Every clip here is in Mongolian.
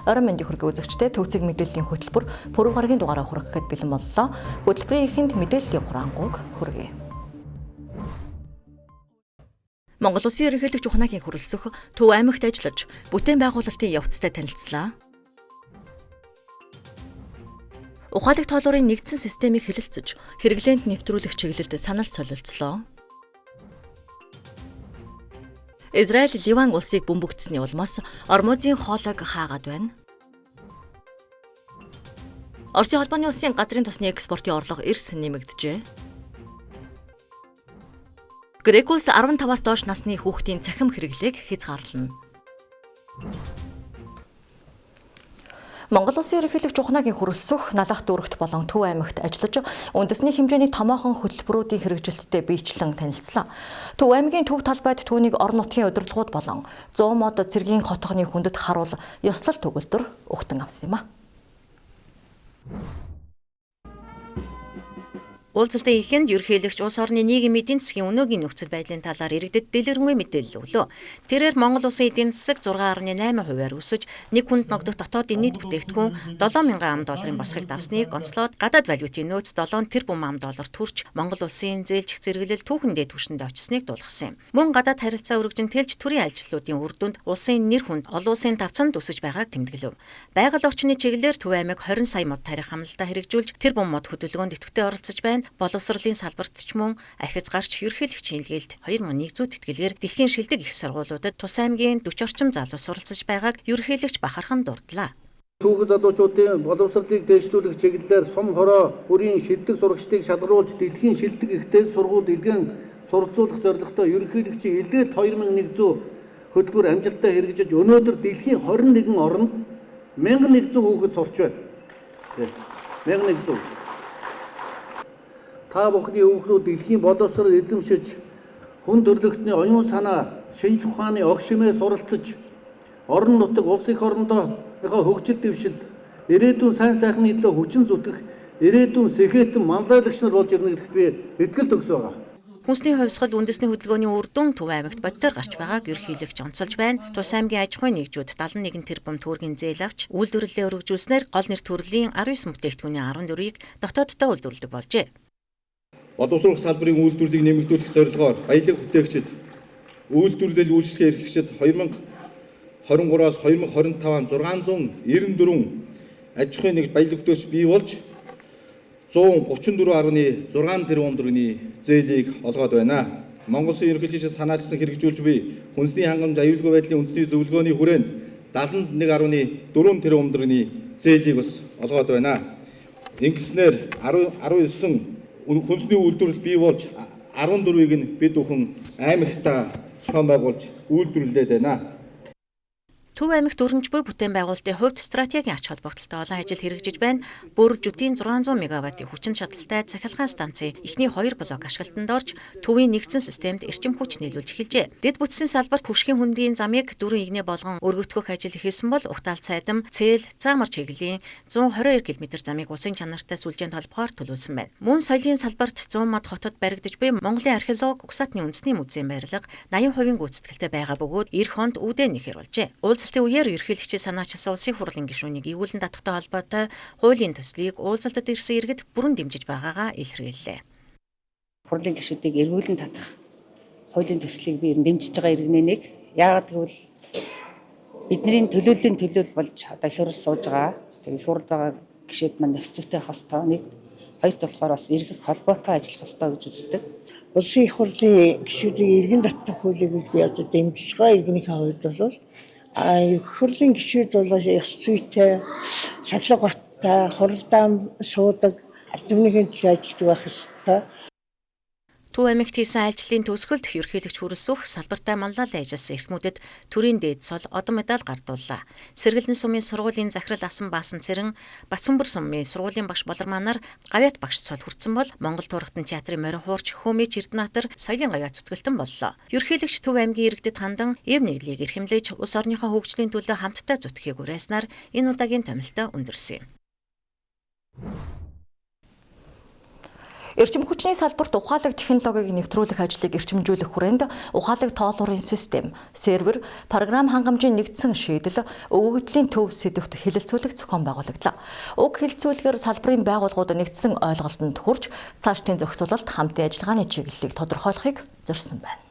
Орон мэндийн хүргэе үзэгчдээ төвцөг мэдээллийн хөтөлбөр пүрэв гарагийн дугаараа хүргэхэд бэлэн боллоо. Хөтөлбөрийн эхэнд мэдээллийн хурангуйг хүргэе. Монгол Улсын ерөнхийлөгч Ухнагийн хүрэлцэх Төв аймагт ажиллаж, бүтээн байгуулалтын явцтай танилцлаа. Ухаалаг тоолуурын нэгдсэн системийг хэлэлцэж, хэрэглээнд нэвтрүүлэх чиглэлд санал солилцлоо. Израиль Ливан улсыг бөмбөгдсөний улмаас Ормозын хоолойг хаагаад байна. Оросын холбооны улсын газрын тосны экспортын орлого эрс нэмэгджээ. Грекус 15-аас доош насны хүүхдийн цахим хэрэглээг хязгаарлана. Монгол Улсын ерөнхийлөгч Ухнагийн хүрэлцэх Налах дүүрэгт болон Төв аймагт ажиллаж үндэсний хэмжээний томоохон хөтөлбөрүүдийн хэрэгжилттэй биечлэн танилцлаа. Төв аймгийн төв талбайд түүнийг орон нутгийн удирдлагууд болон 100 мод цэргийн хотгоны хүндэт харуул ёслол төгөлдөр өгтөн авсан юм а. Уулзалтын эхэнд ерөнхийлөгч улс орны нийгмийн эдийн засгийн өнөөгийн нөхцөл байдлын талаар иргэдэд дэлгэрэнгүй мэдээлэл өглөө. Тэрээр Монгол улсын эдийн засаг 6.8%-аар өсөж, нэг хүнд ногдох дотоодын нийт бүтээгдэхүүн $7,000 босхийг давсныг онцлоод гадаад валютын нөөц $7 тэрбум төрж Монгол улсын зээлжих зэрэглэл түүхэндээ түвшинд очсныг дуулгасан юм. Мөн гадаад харилцаа өргөжин тэлж төрийн ажилтнуудын үр дүнд улсын нэр хүнд олон улсын давцанд өсөж байгааг тэмдэглэв. Байгаль орчны чиглэлээр Төв аймаг 20 сая мод тарих хамлалтаа хэрэгжүүлж тэрбум мод хөдөлгөөнд идэвхтэй оролцож байна. Боловсролын салбарт ч мөн ахиц гарч ерөнхийлөгчийн илгээлд 2100 тэтгэлгээр дэлхийн шилдэг их сургуулиудад тус аймгийн 40 орчим залуу суралцж байгааг ерөнхийлөгч бахархан дурдлаа. Түүхэн залуучуудын боловсролыг дэвшлүүлэх чиглэлээр сум хороо бүрийн шилдэг сурагчдыг шалгаруулж дэлхийн шилдэг ихтэй сургууль илгэн суралцуулах зорилготой ерөнхийлөгчийн илгээд 2100 хөтөлбөр амжилттай хэрэгжиж өнөөдөр дэлхийн 21 орнд 1100 хүүхэд сурч байна. 1100. Та бүхний хүүхдүүд дэлхийн боловсрол эзэмшиж, хүн төрөлхтний оюун санаа, шинжлэх ухааны огшимээ суралцж, орон нутаг улс их орондоо хөгжил дэвшилд, ирээдүйн сайн сайхны төлөө хүчин зүтгэх, ирээдүйн сэхэтэн манлайлагч нар болж ирнэ гэдэгт би итгэл төгс байгаа. Хүнсний хувьсгал үндэсний хөдөлгөөний үр дүн Төв аймагт бодитоор гарч байгааг ерөнхийлөгч онцолж байна. Тус аймгийн аж ахуйн нэгжүүд 71 тэрбум төгрөгийн зээл авч үйлдвэрлэлээ өргөжүүлснээр гол нэр төрлийн 19 бүтээгдэхүүний 14-ийг дотооддоо үйлдвэрлэдэг болжээ. Боловсрол салбарын үйлдвэрлэлийг нэмэгдүүлэх зорилгоор баялаг бүтээгчид үйлдвэрлэл үйлчлэгээ эрхлэгчид 2023-аас 2025 694 аж ахуйн нэгж баялаг бүтээгч бий болж 134.6 тэрбум төгрөгийн зээлийг олгоод байна. Монгол Улсын ерөнхийлөгчид санаачсан хэрэгжүүлж буй хүнсний хангамж аюулгүй байдлын үндэсний зөвлөгөөний хүрээнд 71.4 тэрбум төгрөгийн зээлийг бас олгоод байна. Ингэснээр 19 хүнсний үйлдвэрлэл бий болж 14-ийг нь бид бүхэн аймагтаа зохион байгуулж үйлдвэрлээд байна. Төв аймагт өрнөж буй бүтээн байгуулалтын хувьд стратегийн ач холбогдолтой олон ажил хэрэгжиж байна. Бүр жүтийн 600 мегаваттын хүчин чадалтай цахилгаан станцын эхний 2 блок ашиглалтанд орж төвийн нэгдсэн системд эрчим хүч нийлүүлж эхэлжээ. Дэд бүтцийн салбарт хүшгийн хөндийн замыг 4 игнэ болгон өргөгдөх ажил эхэлсэн бол Ухтаал цайдам, Цээл, Цаамар чиглэлийн 122 км замыг усын чанартай сүлжээнд холбохоор төлөвлөсөн байна. Мөн соёлын салбарт 100 мод хотод баригдаж буй Монголын археолог Угсаатны үндэсний музейн барилга 80% гүйцэтгэлтэй байгаа бөгөөд эх хонд үүдээ нэхэр болжээ. Уулзалтын үеэр ерөнхийлөгчийн санаачилсан улсын хурлын гишүүнийг эгүүлэн татахтай холбоотой хуулийн төслийг уулзалтад ирсэн иргэд бүрэн дэмжиж байгаагаа илэрхийллээ. Хурлын гишүүдийг эргүүлэн татах хуулийн төслийг би дэмжиж байгаа иргэнэ нэг. Яагаад гэвэл бидний төлөөллийн төлөөл болж одоо их хурл сууж байгаа. Тэгээ их хурл байгаа гишүүд маань ёс зүйтэй хостой нэг. Хоёрт болохоор бас эргэх холбоотой ажиллах ёстой гэж үздэг. Улсын их хурлын гишүүдийг эргэн татах хуулийг би одоо дэмжиж байгаа иргэнийхээ хувьд бол хурлын гишүүд бол ёс зүйтэй, сахилга баттай, хуралдаан суудаг, ард түмнийхэн төлөө ажилладаг байх ёстой. Төв аймагт хийсэн айлчлалын төгсгөлд ерөнхийлөгч хүрэлцэх салбартай манлайлан ажилласан эрхмүүдэд төрийн дээд цол одон медаль гардууллаа. Сэргэлэн сумын сургуулийн захирал Асан Баасан Цэрэн, Басүмбэр сумын сургуулийн багш Болорманаар гавьяат багш цол хүртсэн бол Монгол Турхтан театрын морин хуурч Хөөмич Эрдэнэтэр соёлын гавьяат зүтгэлтэн боллоо. Ерөнхийлөгч Төв аймгийн иргэдэд хандан эв нэглийг эрхэмлэж улс орныхоо хөгжлийн төлөө хамтдаа зүтгэхийг уриаснаар энэ удаагийн томилтоо өндөрсөн юм. Эрчим хүчний салбарт ухаалаг технологиг нэвтрүүлэх ажлыг эрчимжүүлэх хүрээнд ухаалаг тоолуурын систем, сервер, програм хангамжийн нэгдсэн шийдэл, өгөгдлийн төв сэдвт хэлэлцүүлэх зохион байгуулагдлаа. Уг хэлэлцүүлгээр салбарын байгууллагууд нэгдсэн ойлголтод хүрч цаашдын зохицуулалт хамтын ажиллагааны чиглэлийг тодорхойлохыг зорьсон байна.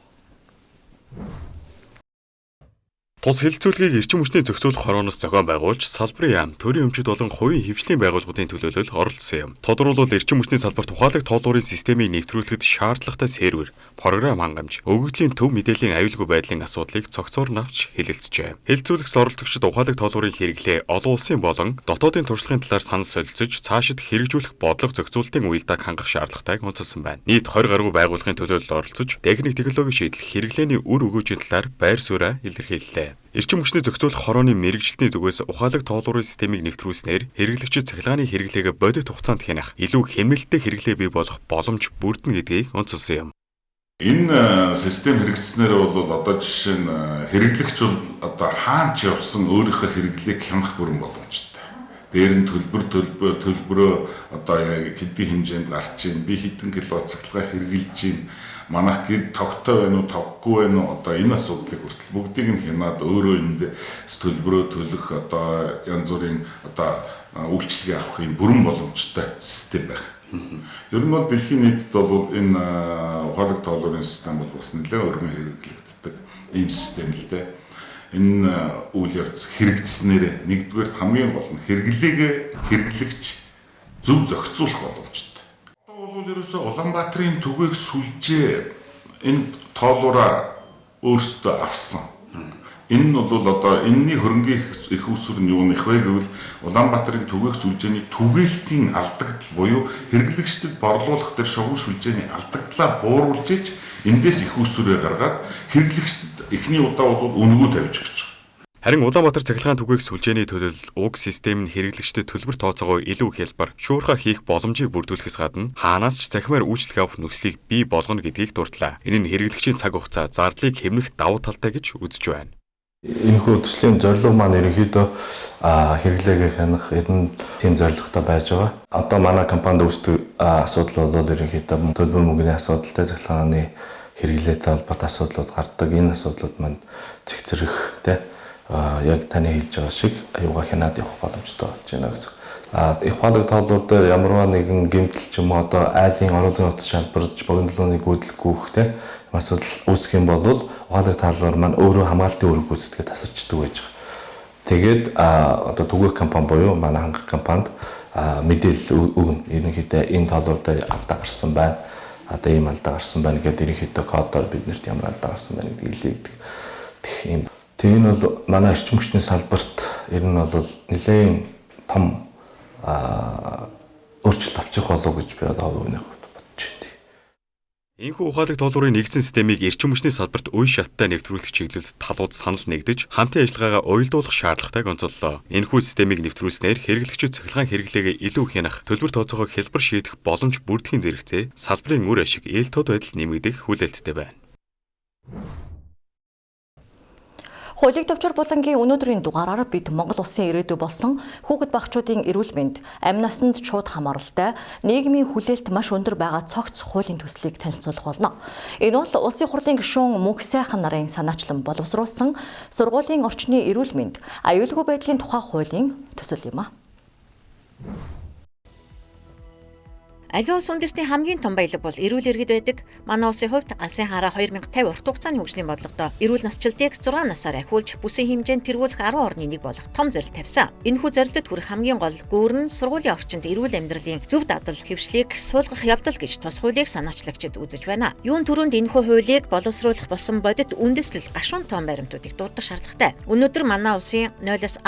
Тус хэлэлцүүлгийг эрчим хүчний зохицуулах хорооноос зохион байгуулж, салбарын яам, төрийн өмчөд болон хувийн хөвчлийн байгууллагуудын төлөөлөл оролцсон юм. Тодорхойлбол эрчим хүчний салбарт ухаалаг тоолуурын системийг нэвтрүүлэхэд шаардлагатай сервер, програм хангамж, өгөгдлийн төв мэдээллийн аюулгүй байдлын асуудлыг цогцоор навч хэлэлцжээ. Хэлэлцүүлэгт оролцогчид ухаалаг тоолуурын хэрэглээ олон улсын болон дотоодын туршлагын талаар санал солилцож, цаашид хэрэгжүүлэх бодлого зохицуулалтын уялдааг хангах шаардлагатайг онцолсон байна. Нийт 20 гаруй байгууллагын төлөөлөл оролцож, техник технологийн шийдэл хэрэглээний үр өгөөжийн талаар байр сууриа илэрхийллээ. Эрчим хүчний зохицуулах хорооны мэрэгжилтний зүгээс ухаалаг тоолуурын системийг нэвтрүүлснээр хэрэглэгчид цахилгааны хэрэглээгээ бодит хугацаанд хянах, илүү хэмнэлттэй хэрэглээ бий болох боломж бүрдэнэ гэдгийг онцолсон юм. Энэ систем хэрэгжснээр бол одоо жишээ нь хэрэглэгч бол одоо хаанч явсан өөрийнхөө хэрэглээг хянах бүрэн боломжтой. Дээр нь төлбөрөө одоо хэдийн хэмжээнд гарч ийн, би хэдэн киловатт цахилгаан хэрэгжилж ийн, манайх гэр тогттой байна уу, тоггүй байна уу, одоо энэ асуудлыг хүртэл бүгдийг нь хянаад өөрөө энд төлбөрөө төлөх одоо янз бүрийн одоо үйлчлэгээ авахын бүрэн боломжтой систем байх. Ер нь бол дэлхийн нийтэд бол энэ ухаалаг тоолуурын систем бол бас нэлээд өргөн хэрэглэгддэг ийм систем л дээ. Энэ үйл явц хэрэгжснээр нэгдүгээр хамгийн гол нь хэрэглэгч зөв зохицуулах боломжтой. Одоо бол ерөөсөө Улаанбаатарын түгээх сүлжээ энэ тоолуураа өөрсдөө авсан. Энэ нь бол одоо энэний хөрөнгийн их усүр нь юу нэх вэ гэвэл Улаанбаатарын түгээх сүлжээний түгээлтийн алдагдал буюу хэрэглэгчдэд борлуулах дээр шугам сүлжээний алдагдлаа бууруулж иж эндээс их усүрээ гаргаад хэрэглэгчдэд эхний удаа бол үнэгүй тавьж өгч байгаа. Харин Улаанбаатар цахилгаан түгээх сүлжээний төлөөлөл уг систем нь хэрэглэгчдэд төлбөр тооцоогоо илүү хялбар, шуурхай хийх боломжийг бүрдүүлэхээс гадна хаанаас ч захимаар үйлчлэг авах нөхцөлийг бий болгоно гэдгийг дурдлаа. Энэ нь хэрэглэгчийн цаг хугацаа, зардлыг хэмнэх давуу талтай гэж үзэж байна. Энэхүү төслийн зорилго маань ерөнхийдөө хэрэглээгээ хянах энэ тийм зорилготой байж байгаа. Одоо манай компанид үүсдэг асуудал бол ерөнхийдөө төлбөр мөнгөний асуудалтай, цахилгааны хэрэглээтэй холбоотой асуудлууд гардаг. Энэ асуудлууд маань цэгцэрэх яг таны хэлж байгаа шиг аюугаа хянаад явах боломжтой болж байна гэсэн. Их ухаалаг тоолуур дээр ямарваа нэгэн гэмтэл ч юм уу одоо айлын оруулгын утас шалбарж богинолооны гүйдэлгүйхтэй асуудал үүсэх юм бол ухаалаг тоолуур маань өөрөө хамгаалтын үүрэг гүйцэтгээ тасарчдаг байж байгаа. Тэгээд одоо түгээх компани буюу манай хангах компанид мэдээлэл өгнө. Ерөнхийдөө энэ тоолуур дээр алдаа гарсан байна. Одоо ийм алдаа гарсан байна гэдэг ерөнхийдөө кодоор биднэрт ямар алдаа гарсан байна гэдгийг илэрхийлдэг. Тийм. Тэгээ энэ бол манай эрчим хүчний салбарт ер нь бол нэлээд том өөрчлөлт авчих болов гэж би одоо хувийн хувьд бодож байна. Энэхүү ухаалаг тоолуурын нэгдсэн системийг эрчим хүчний салбарт үе шаттай нэвтрүүлэх чиглэлд талууд санал нэгдэж, хамтын ажиллагаагаа уялдуулах шаардлагатайг онцоллоо. Энэхүү системийг нэвтрүүлснээр хэрэглэгчид цахилгаан хэрэглээгээ илүү хянах, төлбөр тооцоогоо хялбар шийдэх боломж бүрдэхийн зэрэгцээ салбарын үр ашиг ил тод байдал нэмэгдэх хүлээлттэй байна. Хуулийг төвчөр булангийн өнөөдрийн дугаараар бид Монгол улсын ирээдүй болсон хүүхэд багчуудын эрүүл мэнд, амь насанд шууд хамааралтай, нийгмийн хүлээлт маш өндөр байгаа цогц хуулийн төслийг танилцуулах болно. Энэ бол улсын хурлын гишүүн Мөнх сайхан нарын санаачлан боловсруулсан сургуулийн орчны эрүүл мэнд, аюулгүй байдлын тухай хуулийн төсөл юм а. Аливаа улс үндэстний хамгийн том баялаг бол эрүүл иргэд байдаг. Манай улсын хувьд Алсын хараа 2050 урт хугацааны хөгжлийн бодлогодоо эрүүл насжилтыг 6 насаар ахиулж бүсийн хэмжээнд тэргүүлэх 10 орны нэг болох том зорилт тавьсан. Энэхүү зорилтод хүрэх хамгийн гол гүүр нь сургуулийн орчинд эрүүл амьдралын зөв дадал, хэвшлийг суулгах явдал гэж тус хуулийг санаачлагчид үзэж байна. Юун түрүүнд энэхүү хуулийг боловсруулах болсон бодит үндэслэл гашуун тоон баримтуудыг дурдах шаардлагатай. Өнөөдөр манай улсын 0-17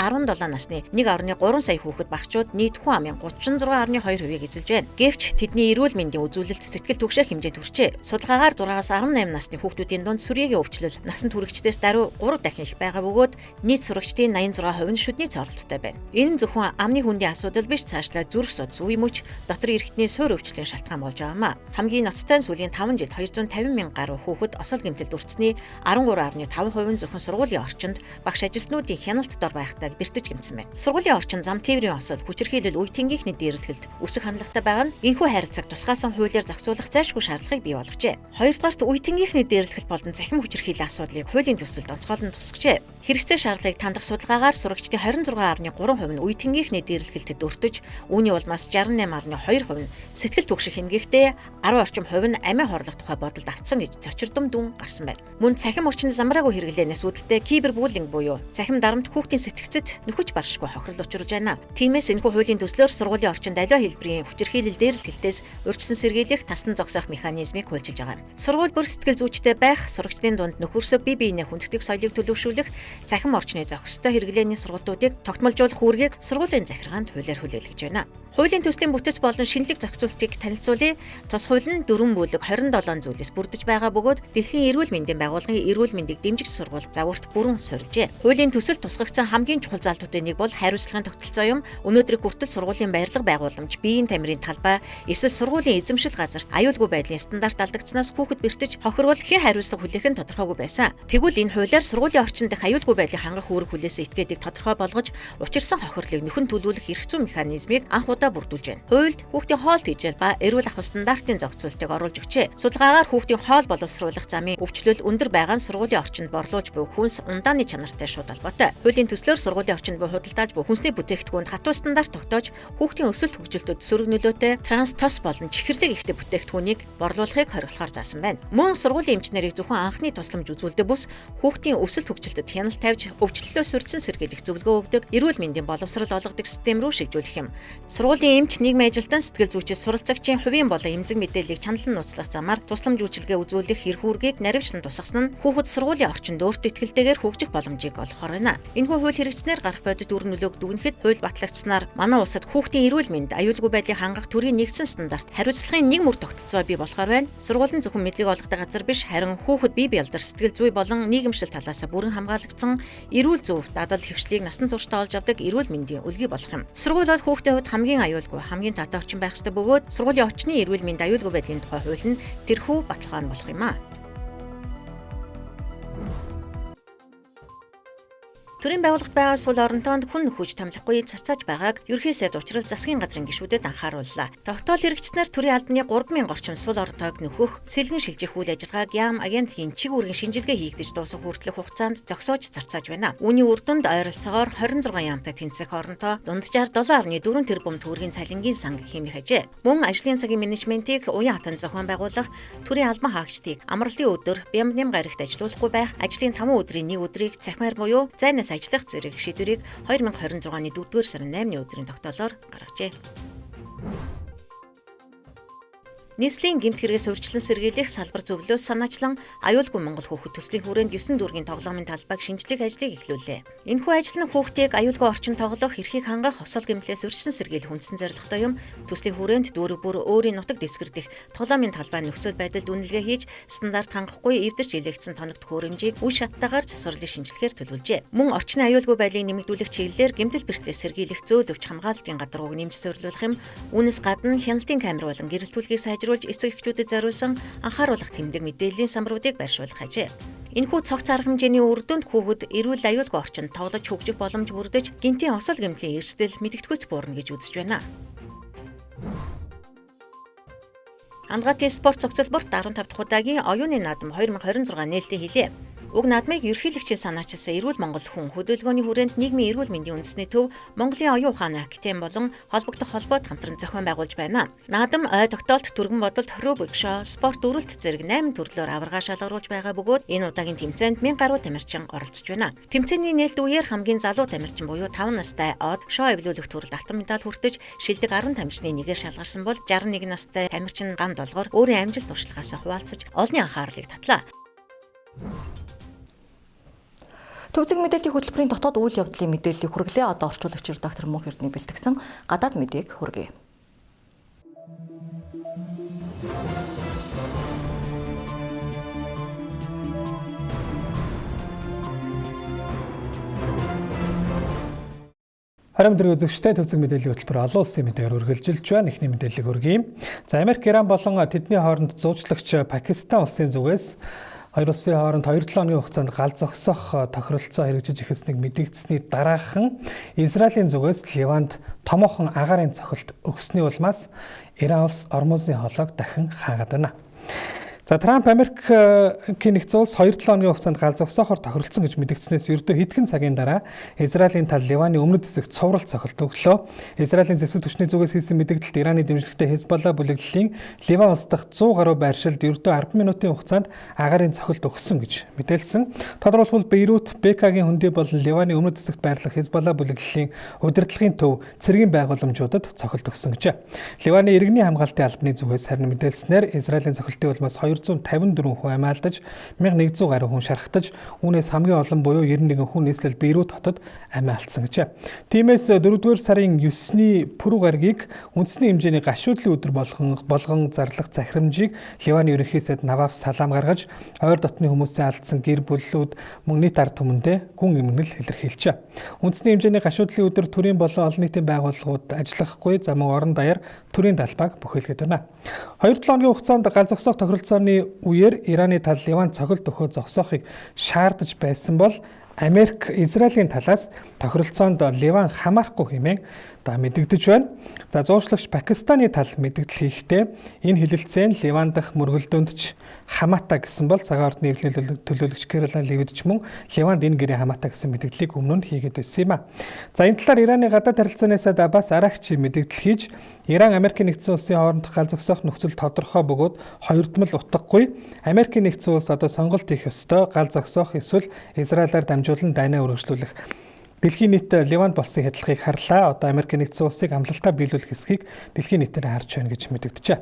насны 1.3 сая хүүхэд багчууд нийт хүн амын 36.2%-ийг эзэлж байна. Гэвч тэдний эрүүл мэндийн үзүүлэлт сэтгэл түгших хэмжээнд хүрчээ. Судалгаагаар 6-аас 18 насны хүүхдүүдийн дунд сүрьегийн өвчлөл насанд хүрэгчдээс даруй 3 дахин их байгаа бөгөөд нийт сурагчдын 86% нь шүдний цоролттой байна. Энэ зөвхөн амны хүндийн асуудал биш, цаашлаа зүрх судас, үе мөч, дотор эрхтний суурь өвчлөлийн шалтгаан болж байгаамаа. Хамгийн ноцтой сүүлийн 5 жилд 250 мянган гаруй хүүхэд осол гэмтэлд өртсөний 13.5% нь зөвхөн сургуулийн орчинд багш ажилтнуудын хяналт дор байхтайг бэртэж гэмтсэн байна. Сургуулийн орчин зам тээврийн осол, хүчирхийлэл, үе тэнгийнхний дээрлэхэлд өсөх хандлагатай байгаа нь энэхүү энэхүү харилцааг тусгаасан хуулиар зохицуулах зайлшгүй шаардлагыг бий болгожээ. Хоёрдугаарт үе тэнгийнхний дээрлэхэл болон цахим хүчирхийллийн асуудлыг хуулийн төсөлд онцгойлон тусгажээ. Хэрэгцээ шаардлагыг тандах судалгаагаар сурагчдын 26.3% нь үе тэнгийнхний дээрлэхэлтэд өртөж, үүний улмаас 68.2% нь сэтгэл түгших хэмжээтэй 10 орчим хувь нь амиа хорлох тухай бодолд автсан гэж зочирдом дүн гарсан байна. Мөн цахим орчинд замраагүй хэрэглэнээс үүдэлтэй кибербуллинг буюу цахим дарамт хүүхдийн сэтгцэд нөхөж баршгүй хохирол учруулж байна. Тиймээс энэхүү хуулийн төслөөр сургуулийн орчинд аливаа хэлбэрийн хүчирхийлэл дээрлэлтээс урьдчилан сэргийлэх, тасдан зогсоох механизмыг хуульчилж байгаа. Сургууль бүр сэтгэл зүйчтэй байх, сурагчдын дунд нөхөрсөг бие биенээ хүндэтгэх соёлыг төлөвшүүлэх, цахим орчны зохистой хэрэглээний сургалтуудыг тогтмолжуулах үүргийг сургуулийн захиргаанд хуулиар хүлээлгэж байна. Хуулийн төслийн бүтэц болон шинэлэг зохицуултыг танилцуулъя. Тус хууль нь 4 бүлэг 27 зүйлээс бүрдэж байгаа бөгөөд Дэлхийн эрүүл мэндийн байгууллагын эрүүл мэндийг дэмжих сургууль загварт бүрэн суурилжээ. Хуулийн төсөлд тусгагдсан хамгийн чухал залтуудын нэг бол хариуцлагын тогтолцоо юм. Өнөөдрийг хүртэл сургуулийн барилга байгууламж, биеийн тамирын талбай, эсвэл сургуулийн эзэмшил газарт аюулгүй байдлын стандарт алдагдсанаас хүүхэд бэртэж хохирвол хэн хариуцлага хүлээх нь тодорхойгүй байсан. Тэгвэл энэ хуулиар сургуулийн орчин дэх аюулгүй байдлыг хангах үүрэг хүлээсэн этгээдийг тодорхой болгож, учирсан хохирлыг нөхөн төлөвлөх эрх зүйн механизмыг анх удаа бүрдүүлж байна. Хуульд хүүхдийн хоол тэжээл ба эрүүл ах стандартын зохицуултыг оруулж өгчээ. Судалгаагаар хүүхдийн хоол боловсруулах замын өвчлөл өндөр байгаа нь сургуулийн орчинд борлуулж буй хүнс ундааны чанартай шууд холбоотой. Хуулийн төслөөр сургуулийн орчинд буй худалдааж буй хүнсний бүтээгдэхүүнд хатуу стандарт тогтоож, хүүхдийн өсөлт хөгжилтөд сөрөг нөлөөтэй транс тос болон чихэрлэг ихтэй бүтээгдэхүүнийг борлуулахыг хориглохоор заасан байна. Мөн сургуулийн эмч нарыг зөвхөн анхны тусламж үзүүлдэг бус хүүхдийн өсөлт хөгжилтөд хяналт тавьж, өвчлөлөөс урьдчилан сэргийлэх зөвлөгөө өгдөг, эрүүл мэндийн боловсрол олгодог систем рүү шилжүүлэх юм. Сургуулийн эмч, нийгмийн ажилтан, сэтгэл зүйчид, суралцагчийн хувийн болон эмзэг мэдээллийг чандлан нууцлах замаар тусламж үйлчилгээ үзүүлэх эрх үүргийг наривчлан тусгасан нь хүүхэд сургуулийн орчинд өөртөө итгэлтэйгээр хөгжих боломжийг олгохоор байна. Энэхүү хууль хэрэгжснээр гарах бодит үр нөлөөг дүгнэхэд хууль батлагдсанаар манай улсад хүүхдийн эрүүл мэнд, аюулгүй байдлыг хангах төрийн нэгдсэн стандарт, хариуцлагын нэг мөр тогтолцоо бий болохоор байна. Сургууль нь зөвхөн мэдлэг олгодог газар биш, харин хүүхэд бие биелдар, сэтгэл зүй болон нийгэмшил талаас бүрэн хамгаалагдсан эрүүл зөв, дадал хвшлийг насан туршдаа олж авдаг эрүүл мэндийн үлгий болох юм. Сургууль бол хүүхдийн хувьд хамгийн аюулгүй, хамгийн татаа орчин байх ёстой бөгөөд сургуулийн орчны эрүүл мэнд, аюулгүй байдлын тухай хууль нь тэрхүү баталгаан болох юм аа. Төрийн байгууллагт байгаа сул оронтоонд хүн нөхөж томилохгүй цацааж байгааг ерхий сайд учрал засгийн газрын гишүүдэд анхаарууллаа. Тогтоол хэрэгжснээр төрийн албаны 3000 орчим сул оронтойг нөхөх, сэлгэн шилжих үйл ажиллагааг яам агентлагийн чиг үүргийн шинжилгээ хийгдэж дуусах хүртэлх хугацаанд зогсоож зарцааж байна. Үүний үр дүнд ойролцоогоор 26 яамтай тэнцэх оронтой дунджаар 7.4 тэрбум төгрөгийн цалингийн сан хэмнэх ажээ. Мөн ажлын цагийн менежментийг уян хатан зохион байгуулах, төрийн албан хаагчдыг амралтын өдөр бям гарагт ажиллуулахгүй байх, ажлын 5 өдрийн 1 өдрийг цахимаар буюу зайнаас ажиллах зэрэг шийдвэрийг 2026 оны 4-р сарын 8-ны өдрийн тогтоолоор гаргажээ. Нийслэлийн гэмт хэрэгээс урьдчилан сэргийлэх салбар зөвлөлөөс санаачлан аюулгүй Монгол хүүхэд төслийн хүрээнд 9 дүүргийн тоглоомын талбайг шинжлэх ажлыг эхлүүлээ. Энэхүү ажил нь хүүхдийг аюулгүй орчин тоглох, эрхийг хангах, хосол гэмтлээс урьдчилан сэргийлэх үндсэн зорилготой юм. Төслийн хүрээнд дүүрэг бүр өөрийн нутаг дэвсгэрдэх тоглоомын талбай нөхцөл байдалд үнэлгээ хийж, стандарт хангахгүй эвдэрч илгээгдсэн тоногдох хөрөмжийг үе шаттайгаар засварлын шинжилгээгээр төлөвлөжээ. Мөн орчны аюулгүй байдлыг нэмэгдүүлэх чиглэлээр гэмтэл бэртлээс сэргийлэх зөөл өвч хамгаалтын гадаргууг нэмж зориулах юм. Үүнээс гадна хяналтын камер болон гэрэл түлхийг сайжруулж эцэг эхчүүдэд зориулсан анхааруулах тэмдэг мэдээллийн самруудыг байршуулах ажээ. Энэхүү цогц арга хэмжээний үр дүнд хүүхэд эрүүл аюулгүй орчинд тоглож хөгжих боломж бүрдэж, гинтийн осол гэмтлийн эрсдэл мэдэгдэхүйц буурна гэж үзэж байна. Ангатын спорт цогцлборт 15 дахь удаагийн оюуны наадам 2026 нээлттэй хийлээ. Уг наадмыг ерөнхийлөгчийн санаачилсан Эрүүл Монгол хүн хөдөлгөөний хүрээнд нийгмийн эрүүл мэндийн үндэсний төв Монголын оюун ухааны академи болон холбогдох холбоод хамтран зохион байгуулж байна. Наадам ой тогтоолт, түргэн бодолт, аэробикшо, спорт өрөлт зэрэг 8 төрлөөр аварга шалгаруулж байгаа бөгөөд энэ удаагийн тэмцээнд 1000 гаруй тамирчин оролцож байна. Тэмцээний нээлт үеэр хамгийн залуу тамирчин буюу 5 настай Од шоо эвлүүлэх төрөлд алтан медаль хүртэж, шилдэг 10 тамирчны нэгээр шалгарсан бол 61 настай тамирчин Ган Долгоор өөрийн амжилт туршлагаасаа хуваалцаж олонний анхаарлыг татлаа. Төвзэг мэдээллийн хөтөлбөрийн дотоод үйл явдлын мэдээллийг хүргэлээ. Одоо орчуулагч редактор Мөнх Эрдэнэ бэлтгэсэн гадаад мэдээг хүргэе. Харин өдрийн үзэгчтэй төвзэг мэдээллийн хөтөлбөр олон улсын мэдээгээр үргэлжилж байна. Эхний мэдээллийг хүргэе. За Америк, Иран болон тэдний хооронд зуучлагч Пакистан улсын зүгээс Хоёр улсын хооронд 2-7 хоногийн хугацаанд гал зогсох тохиролцоо хэрэгжиж эхэлснийг мэдэгдсэний дараахан Израилийн зүгээс Ливанд томоохон агаарын цохилт өгсөний улмаас Иран улс Ормузын хоолойг дахин хаагаад байна. За Трамп Америкийн нэгдсэн улс 2-7 хоногийн хугацаанд гал зогсоохоор тохиролцсон гэж мэдэгдснээс ердөө хэдхэн цагийн дараа Израилийн тал Ливаны өмнөд хэсэгт цоврал цохилт өглөө. Израилийн зэвсэг түвшний зүгээс хийсэн мэдээлэлд Ираны дэмжлэгтэй Хезболла бүлэглэлийн Ливан улс дахь 100 гаруй байршилд ердөө 10 минутын хугацаанд агаарын цохилт өгсөн гэж мэдээлсэн. Тодорхойлбол Бейрут, Бекагийн хөндий болон Ливаны өмнөд хэсэгт байрлах Хезболла бүлэглэлийн удирдлагын төв цэргийн байгууламжуудад цохилт өгсөн гэжээ. Ливаны иргэний хамгаалтын албаны зүгээс харин мэдээлснээр Израилийн цохилтын улмаас 254 хүн амиалдаж, 1100 гаруй хүн шархтаж, үүнээс хамгийн олон буюу 91 хүн нийслэл Бейрут хотод амиа алдсан гэжээ. Тиймээс 4-р сарын 9-ний пүрэв гаригийг үндэсний хэмжээний гашуудлын өдөр болгон зарлах захирамжийг Ливаны ерөнхий сайд Наваф Салам гаргаж, ойр дотны хүмүүсийн алдсан гэр бүлүүд мөн нийт ард түмэндээ гүн эмгэнэл илэрхийлжээ. Үндэсний хэмжээний гашуудлын өдөр төрийн болон олон нийтийн байгууллагууд ажиллахгүй, за мөн орон даяар төрийн талбайг бүхэлгээд байна. 2-7 хоногийн хугацаанд гал зогсоох тохиролцооны үеэр Ираны тал Ливан цохилт өгөхөд зогсоохыг шаардаж байсан бол Америк Израилийн талаас тохиролцоонд Ливан хамаарахгүй хэмээн мэдэгдэж байна. За зуурчлагч Пакистаны тал мэдэгдэл хийхдээ энэ хилэлцээ нь Ливан дахь мөргөлдөөнд ч хамаатай гэсэн бол цагаан ордны эвлэлийн төлөөлөгч Кэролайн Левид ч мөн Ливанд энэ гэрээ хамаатай гэсэн мэдэгдлийг өмнө нь хийгээд байсан юм а. За энэ талаар Ираны гадаад харилцааны сайд Аббас Аракчи мэдэгдэл хийж Иран Америкийн нэгдсэн улсын хоорондох гал зогсоох нөхцөл тодорхой бөгөөд хоёрдмол утгагүй Америкийн нэгдсэн улс одоо сонголт хийх ёстой гал зогсоох эсвэл Израилаар дамжуулан дайнаа үргэлжлүүлэх дэлхийн нийт Ливанд болсон хядлагыг харлаа. Одоо Америкийн нэгдсэн улсыг амлалтаа биелүүлэх хэсгийг дэлхийн нийтээр харж байна гэж мэдэгдэжээ.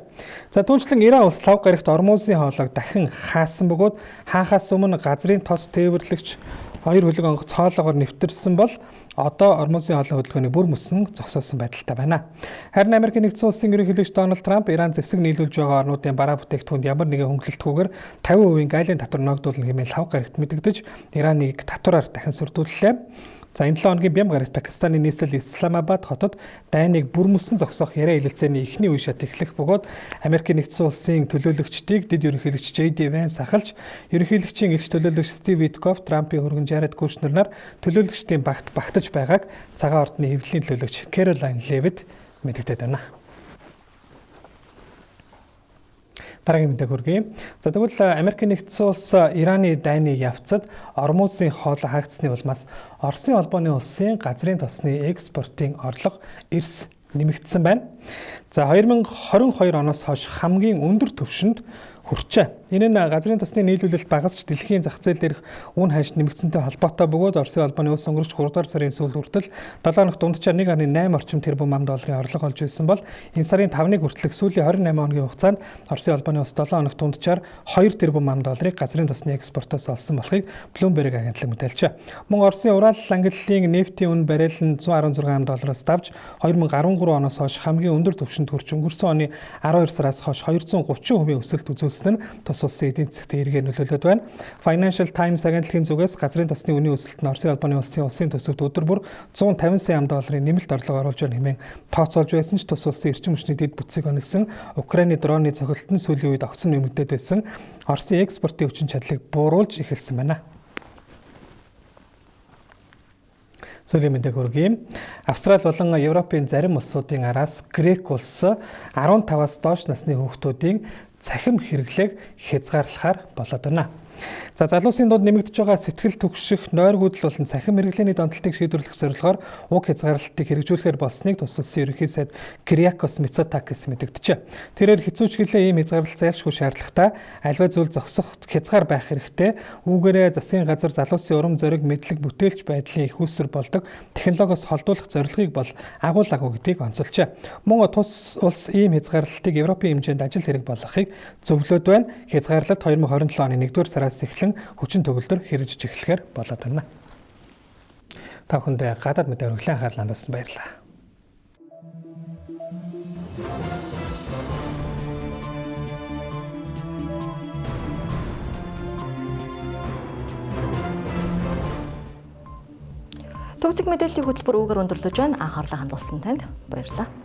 За түүнчлэн Иран улс 5 гарагт Ормузын хоолойг дахин хаасан бөгөөд хаахаас өмнө газрын тос тээвэрлэгч 2 хөлөг онгоц хоолоогоор нэвтэрсэн бол одоо Ормузын хоолойн хөдөлгөөний бүр мөсөн зогсоосон байдалтай байна. Харин Америкийн нэгдсэн улсын ерөнхийлөгч Дональд Трамп Иран зэвсэг нийлүүлж байгаа орнуудын бараа бүтээгдэхүүнд ямар нэгэн хөнгөлөлтгүйгээр 50% гайлын татвар ногдуулна хэмээн 5 гарагт мэдэгдэж Ираныг татвараар дахин сүрдүүллээ. За энэ 7 хоногийн бям гарагт Пакистаны нийслэл Исламабад хотод дайныг бүр мөсөн зогсоох яриа хэлэлцээний эхний үе шат эхлэх бөгөөд Америкийн нэгдсэн улсын төлөөлөгчдийг дэд ерөнхийлөгч JD Vance ахалж, ерөнхийлөгчийн элч төлөөлөгч Стив Виткоф, Трампын хөргөн Jared Kushner нар төлөөлөгчдийн багт багтаж байгааг цагаан ордны хэвлэлийн төлөөлөгч Caroline Levitt мэдэгдээд байна. Дараагийн мэдээ хүргэе. За тэгвэл Америкийн нэгдсэн улс Ираны дайны явцад Ормузын хоолой хаагдсны улмаас Оросын холбооны улсын газрын тосны экспортын орлого эрс нэмэгдсэн байна. За 2022 оноос хойш хамгийн өндөр түвшинд хүрчээ. Энэ нь газрын тосны нийлүүлэлт багасч дэлхийн зах зээл дээрх үн ханш нэмэгдсэнтэй холбоотой бөгөөд Оросын холбооны улс өнгөрч 3 дугаар сарын сүүл хүртэл 7 хоногт дунджаар 1.8 орчим тэрбум ам долларын орлого олж ирсэн бол энэ сарын 5-ны хүртэлх сүүлийн 28 хоногийн хугацаанд Оросын холбооны улс 7 хоногт дунджаар 2 тэрбум ам долларыг газрын тосны экспортоос олсон болохыг Bloomberg агентлаг мэдээлжээ. Мөн Оросын Урал ангиллын нефтийн үн баррел нь 116 ам доллараас давж 2013 оноос хойш хамгийн өндөр түвшинд хүрч өнгөрсөн оны 12 сараас хойш 230% өсөлт үзүүлсэн нь тус улсын эдийн засгт эргээр нөлөөлөд байна. Financial Times агентлагийн зүгээс газрын тосны үнийн өсөлт нь Оросын холбооны улсын төсөвт өдөр бүр 150 сая ам долларын нэмэлт орлого оруулж байна хэмээн тооцоолж байсан ч тус улсын эрчим хүчний дэд бүтцийг онилсан Украины дроны цохилт нь сүүлийн үед огцом нэмэгдээд байсан Оросын экспортын хүчин чадлыг бууруулж эхэлсэн байна. Сүүлийн мэдээ хүргэе. Австрали болон Европын зарим улсуудын араас Грек улс 15-аас доош насны хүүхдүүдийн цахим хэрэглээг хязгаарлахаар болоод байна. За залуусын дунд нэмэгдэж байгаа сэтгэл түгших, нойргүйдэл болон цахим хэрэглээний донтолтыг шийдвэрлэх зорилгоор уг хязгаарлалтыг хэрэгжүүлэхээр болсныг тус улсын ерөнхий сайд Kyriakos Mitsotakis мэдэгдэжээ. Тэрээр хэцүү ч гэлээ ийм хязгаарлалт зайлшгүй шаардлагатай альва зүйл зогсох хязгаар байх хэрэгтэй. Үүгээрээ засгийн газар залуусын урам зориг мэдлэг бүтээлч байдлын их үүсвэр болдог технологиос холдуулах зорилгыг бол агуулаагүй гэдгийг онцолжээ. Мөн тус улс ийм хязгаарлалтыг Европын хэмжээнд ажил хэрэг болгохыг зөвлөд байна. Хязгаарлалт 2027 оны 1-р сараас эхлэн хүчин төгөлдөр хэрэгжиж эхлэхээр болоод байна. Та бүхэнд гадаад мэдээ өргөлийн анхаарал хандуулсанд баярлалаа. Төвцөг мэдээллийн хөтөлбөр үүгээр өндөрлөж байна. Анхаарлаа хандуулсан танд баярлалаа.